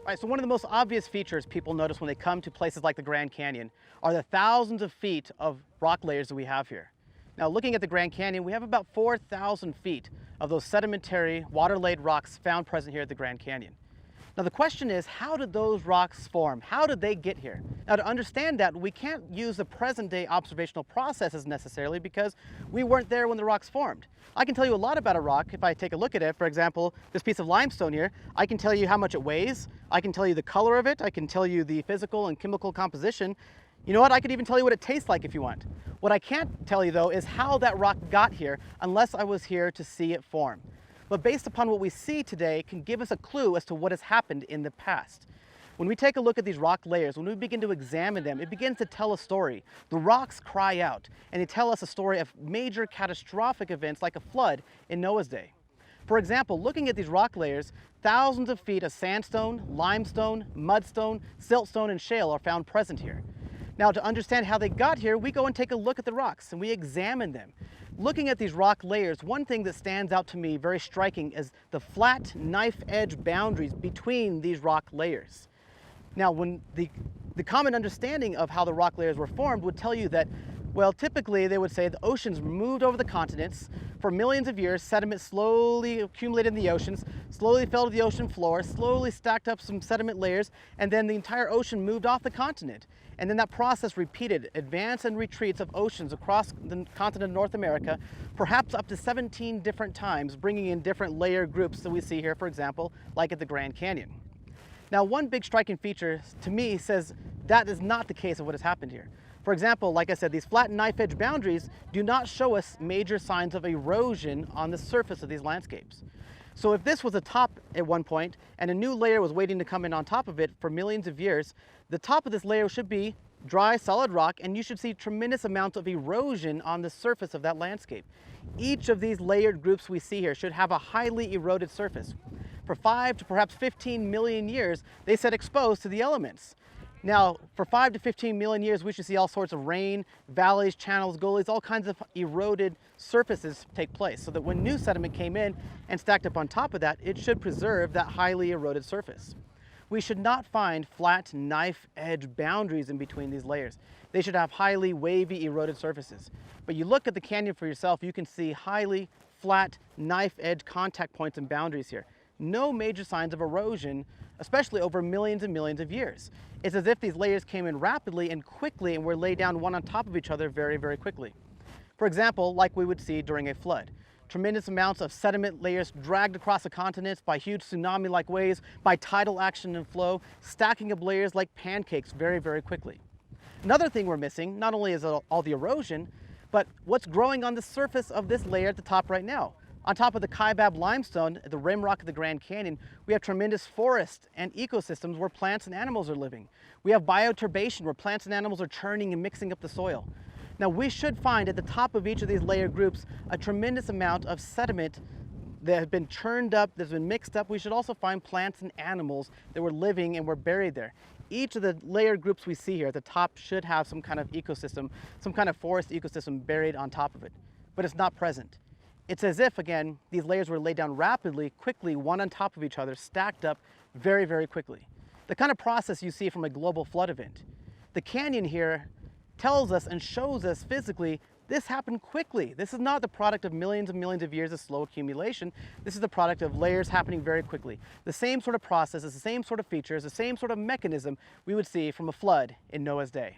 All right, so one of the most obvious features people notice when they come to places like the Grand Canyon are the thousands of feet of rock layers that we have here. Now, looking at the Grand Canyon, we have about 4,000 feet of those sedimentary, water-laid rocks found present here at the Grand Canyon. Now, the question is, how did those rocks form? How did they get here? Now, to understand that, we can't use the present-day observational processes necessarily because we weren't there when the rocks formed. I can tell you a lot about a rock if I take a look at it. For example, this piece of limestone here, I can tell you how much it weighs, I can tell you the color of it, I can tell you the physical and chemical composition. You know what, I could even tell you what it tastes like if you want. What I can't tell you though is how that rock got here unless I was here to see it form. But based upon what we see today can give us a clue as to what has happened in the past. When we take a look at these rock layers, when we begin to examine them, it begins to tell a story. The rocks cry out, and they tell us a story of major catastrophic events like a flood in Noah's day. For example, looking at these rock layers, thousands of feet of sandstone, limestone, mudstone, siltstone, and shale are found present here. Now, to understand how they got here, we go and take a look at the rocks and we examine them. Looking at these rock layers, one thing that stands out to me very striking is the flat knife edge boundaries between these rock layers. Now, when the common understanding of how the rock layers were formed would tell you that, well, typically they would say the oceans moved over the continents. For millions of years, sediment slowly accumulated in the oceans, slowly fell to the ocean floor, slowly stacked up some sediment layers, and then the entire ocean moved off the continent. And then that process repeated, advance and retreats of oceans across the continent of North America, perhaps up to 17 different times, bringing in different layer groups that we see here, for example, like at the Grand Canyon. Now, one big striking feature to me says that is not the case of what has happened here. For example, like I said, these flat knife edge boundaries do not show us major signs of erosion on the surface of these landscapes. So if this was a top at one point and a new layer was waiting to come in on top of it for millions of years, the top of this layer should be dry, solid rock, and you should see tremendous amounts of erosion on the surface of that landscape. Each of these layered groups we see here should have a highly eroded surface. For 5 to perhaps 15 million years, they sat exposed to the elements. Now, for 5 to 15 million years, we should see all sorts of rain, valleys, channels, gullies, all kinds of eroded surfaces take place, so that when new sediment came in and stacked up on top of that, it should preserve that highly eroded surface. We should not find flat knife edge boundaries in between these layers. They should have highly wavy eroded surfaces. But you look at the canyon for yourself, you can see highly flat knife edge contact points and boundaries here. No major signs of erosion, especially over millions and millions of years. It's as if these layers came in rapidly and quickly and were laid down one on top of each other very, very quickly. For example, like we would see during a flood. Tremendous amounts of sediment layers dragged across the continents by huge tsunami-like waves, by tidal action and flow, stacking up layers like pancakes very, very quickly. Another thing we're missing, not only is all the erosion, but what's growing on the surface of this layer at the top right now. On top of the Kaibab limestone, the rim rock of the Grand Canyon, we have tremendous forests and ecosystems where plants and animals are living. We have bioturbation where plants and animals are churning and mixing up the soil. Now, we should find at the top of each of these layer groups a tremendous amount of sediment that has been churned up, that's been mixed up. We should also find plants and animals that were living and were buried there. Each of the layer groups we see here at the top should have some kind of ecosystem, some kind of forest ecosystem buried on top of it, but it's not present. It's as if, again, these layers were laid down rapidly, quickly, one on top of each other, stacked up very, very quickly. The kind of process you see from a global flood event. The canyon here tells us and shows us physically this happened quickly. This is not the product of millions and millions of years of slow accumulation. This is the product of layers happening very quickly. The same sort of processes, the same sort of features, the same sort of mechanism we would see from a flood in Noah's day.